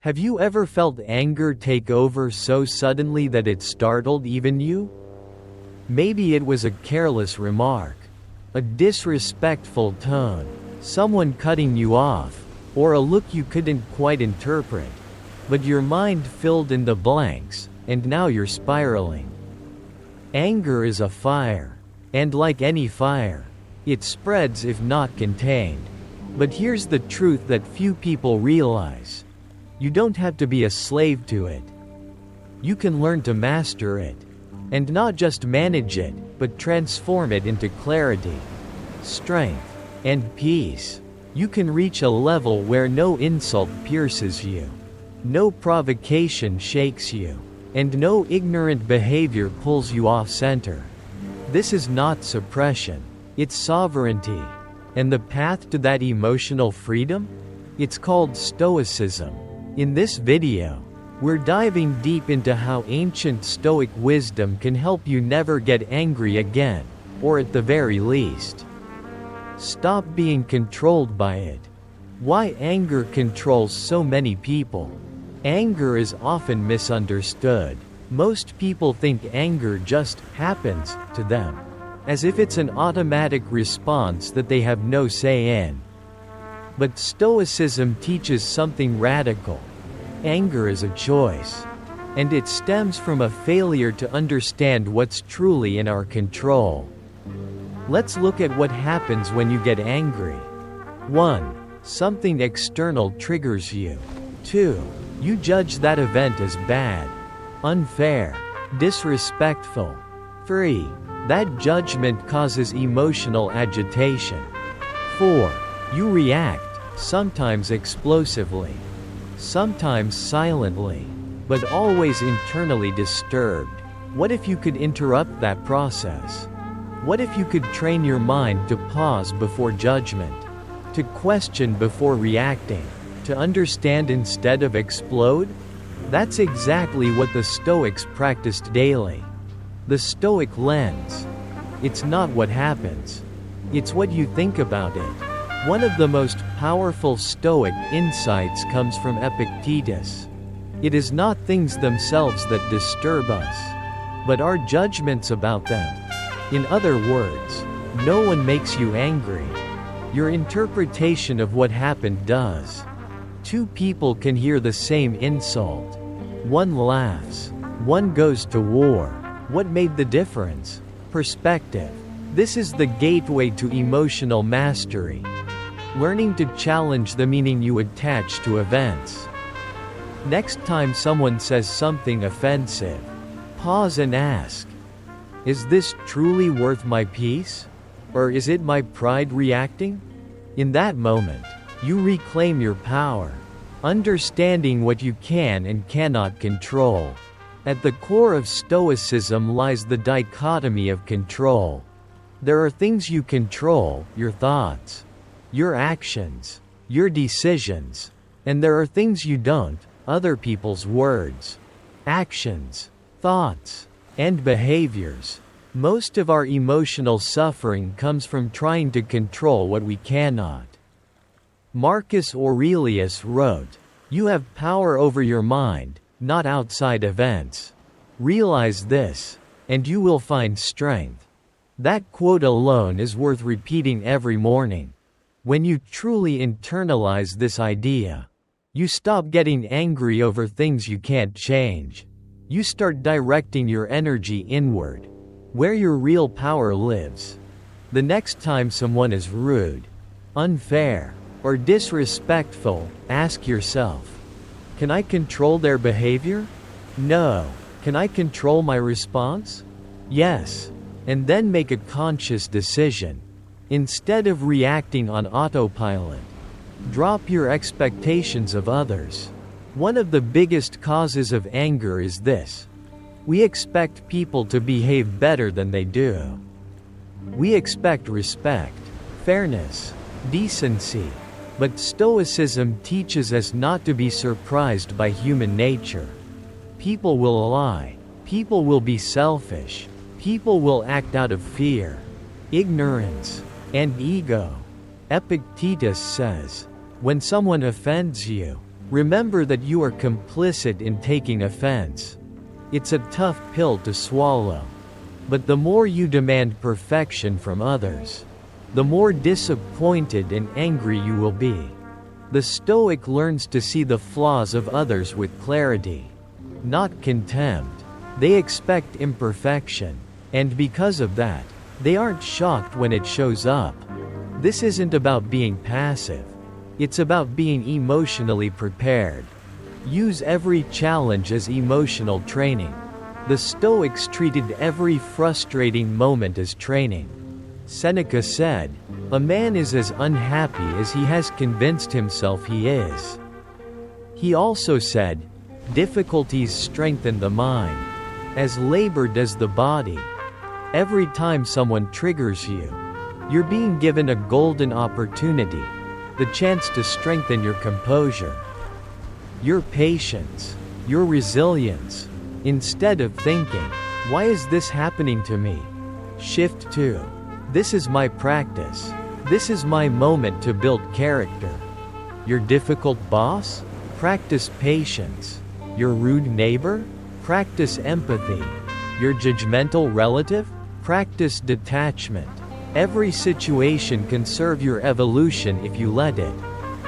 Have you ever felt anger take over so suddenly that it startled even you? Maybe it was a careless remark, a disrespectful tone, someone cutting you off, or a look you couldn't quite interpret. But your mind filled in the blanks, and now you're spiraling. Anger is a fire, and like any fire, it spreads if not contained. But here's the truth that few people realize. You don't have to be a slave to it. You can learn to master it. And not just manage it, but transform it into clarity, strength, and peace. You can reach a level where no insult pierces you, no provocation shakes you, and no ignorant behavior pulls you off center. This is not suppression, it's sovereignty. And the path to that emotional freedom? It's called Stoicism. In this video, we're diving deep into how ancient Stoic wisdom can help you never get angry again, or at the very least, stop being controlled by it. Why anger controls so many people? Anger is often misunderstood. Most people think anger just happens to them, as if it's an automatic response that they have no say in. But Stoicism teaches something radical. Anger is a choice, and it stems from a failure to understand what's truly in our control. Let's look at what happens when you get angry. 1. Something external triggers you. 2. You judge that event as bad, unfair, disrespectful. 3. That judgment causes emotional agitation. 4. You react, sometimes explosively, sometimes silently, but always internally disturbed. What if you could interrupt that process? What if you could train your mind to pause before judgment, to question before reacting, to understand instead of explode? That's exactly what the Stoics practiced daily. The Stoic lens. It's not what happens. It's what you think about it. One of the most powerful Stoic insights comes from Epictetus. It is not things themselves that disturb us, but our judgments about them. In other words, no one makes you angry. Your interpretation of what happened does. Two people can hear the same insult. One laughs. One goes to war. What made the difference? Perspective. This is the gateway to emotional mastery. Learning to challenge the meaning you attach to events. Next time someone says something offensive, pause and ask, is this truly worth my peace? Or is it my pride reacting? In that moment, you reclaim your power, understanding what you can and cannot control. At the core of Stoicism lies the dichotomy of control. There are things you control, your thoughts, your actions, your decisions, and there are things you don't, other people's words, actions, thoughts, and behaviors. Most of our emotional suffering comes from trying to control what we cannot. Marcus Aurelius wrote, "You have power over your mind, not outside events. Realize this, and you will find strength." That quote alone is worth repeating every morning. When you truly internalize this idea, you stop getting angry over things you can't change. You start directing your energy inward, where your real power lives. The next time someone is rude, unfair, or disrespectful, ask yourself, can I control their behavior? No. Can I control my response? Yes. And then make a conscious decision. Instead of reacting on autopilot, drop your expectations of others. One of the biggest causes of anger is this. We expect people to behave better than they do. We expect respect, fairness, decency. But Stoicism teaches us not to be surprised by human nature. People will lie. People will be selfish. People will act out of fear, ignorance, and ego. Epictetus says, when someone offends you, Remember that you are complicit in taking offense. It's a tough pill to swallow. But the more you demand perfection from others, the more disappointed and angry you will be. The Stoic learns to see the flaws of others with clarity, not contempt. They expect imperfection, and because of that, they aren't shocked when it shows up. This isn't about being passive. It's about being emotionally prepared. Use every challenge as emotional training. The Stoics treated every frustrating moment as training. Seneca said, "A man is as unhappy as he has convinced himself he is." He also said, "Difficulties strengthen the mind, as labor does the body." Every time someone triggers you, you're being given a golden opportunity, the chance to strengthen your composure, your patience, your resilience. Instead of thinking, "Why is this happening to me?" shift to, "This is my practice. This is my moment to build character." Your difficult boss? Practice patience. Your rude neighbor? Practice empathy. Your judgmental relative? Practice detachment. Every situation can serve your evolution if you let it.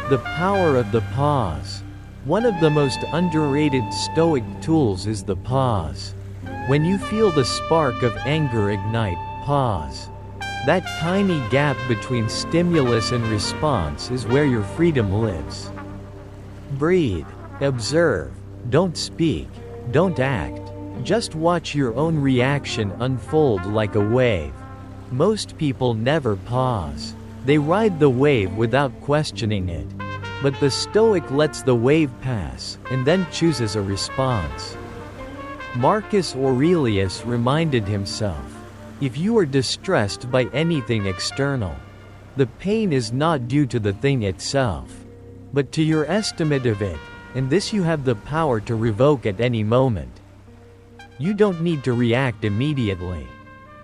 The power of the pause. One of the most underrated Stoic tools is the pause. When you feel the spark of anger ignite, pause. That tiny gap between stimulus and response is where your freedom lives. Breathe. Observe. Don't speak. Don't act. Just watch your own reaction unfold like a wave. Most people never pause. They ride the wave without questioning it. But the Stoic lets the wave pass, and then chooses a response. Marcus Aurelius reminded himself, "If you are distressed by anything external, the pain is not due to the thing itself, but to your estimate of it, and this you have the power to revoke at any moment." You don't need to react immediately.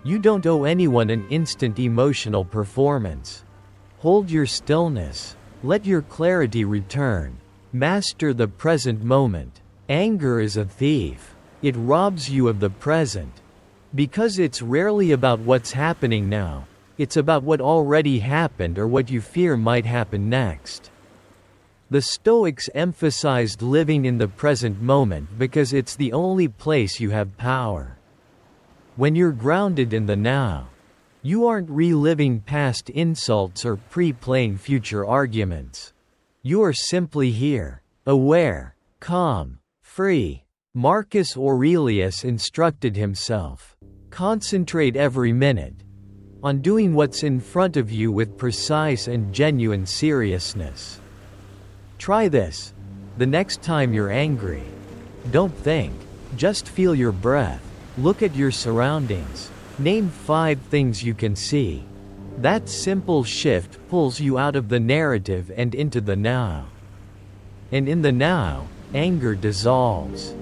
You don't owe anyone an instant emotional performance. Hold your stillness. Let your clarity return. Master the present moment. Anger is a thief. It robs you of the present. Because it's rarely about what's happening now, it's about what already happened or what you fear might happen next. The Stoics emphasized living in the present moment because it's the only place you have power. When you're grounded in the now, you aren't reliving past insults or pre-playing future arguments. You are simply here, aware, calm, free. Marcus Aurelius instructed himself, "Concentrate every minute on doing what's in front of you with precise and genuine seriousness." Try this. The next time you're angry, don't think, just feel your breath. Look at your surroundings. Name 5 things you can see. That simple shift pulls you out of the narrative and into the now. And in the now, anger dissolves.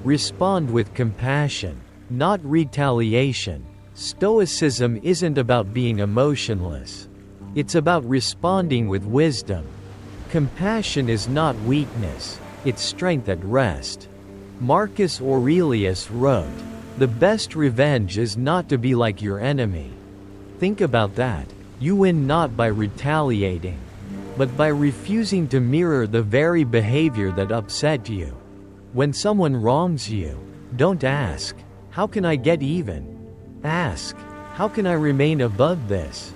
Respond with compassion, not retaliation. Stoicism isn't about being emotionless. It's about responding with wisdom. Compassion is not weakness, it's strength at rest. Marcus Aurelius wrote, "The best revenge is not to be like your enemy." Think about that. You win not by retaliating, but by refusing to mirror the very behavior that upset you. When someone wrongs you, don't ask, "How can I get even?" Ask, "How can I remain above this?"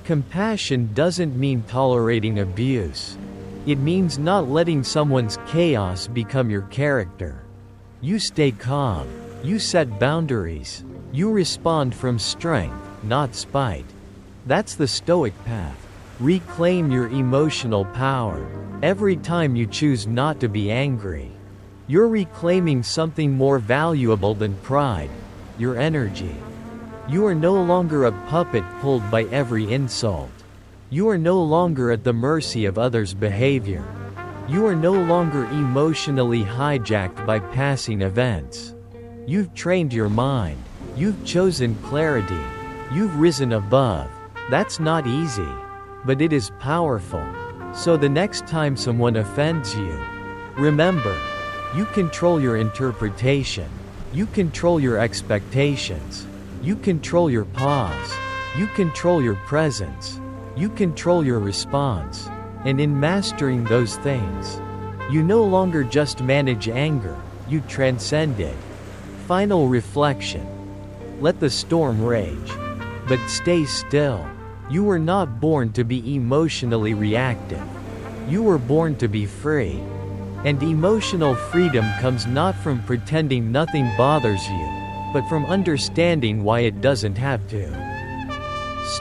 Compassion doesn't mean tolerating abuse. It means not letting someone's chaos become your character. You stay calm. You set boundaries. You respond from strength, not spite. That's the Stoic path. Reclaim your emotional power. Every time you choose not to be angry, you're reclaiming something more valuable than pride, your energy. You are no longer a puppet pulled by every insult. You are no longer at the mercy of others' behavior. You are no longer emotionally hijacked by passing events. You've trained your mind. You've chosen clarity. You've risen above. That's not easy, but it is powerful. So the next time someone offends you, Remember, you control your interpretation. You control your expectations. You control your pause. You control your presence. You control your response. And in mastering those things, you no longer just manage anger, you transcend it. Final reflection. Let the storm rage. But stay still. You were not born to be emotionally reactive. You were born to be free. And emotional freedom comes not from pretending nothing bothers you, but from understanding why it doesn't have to.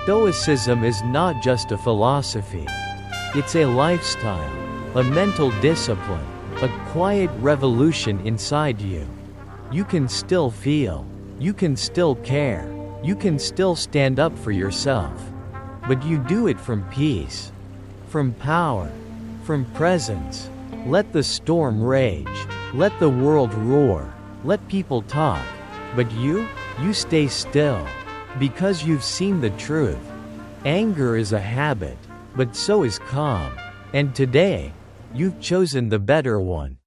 Stoicism is not just a philosophy. It's a lifestyle, a mental discipline, a quiet revolution inside you. You can still feel. You can still care. You can still stand up for yourself. But you do it from peace, from power, from presence. Let the storm rage. Let the world roar. Let people talk. But you stay still. Because you've seen the truth. Anger is a habit, but so is calm. And today, you've chosen the better one.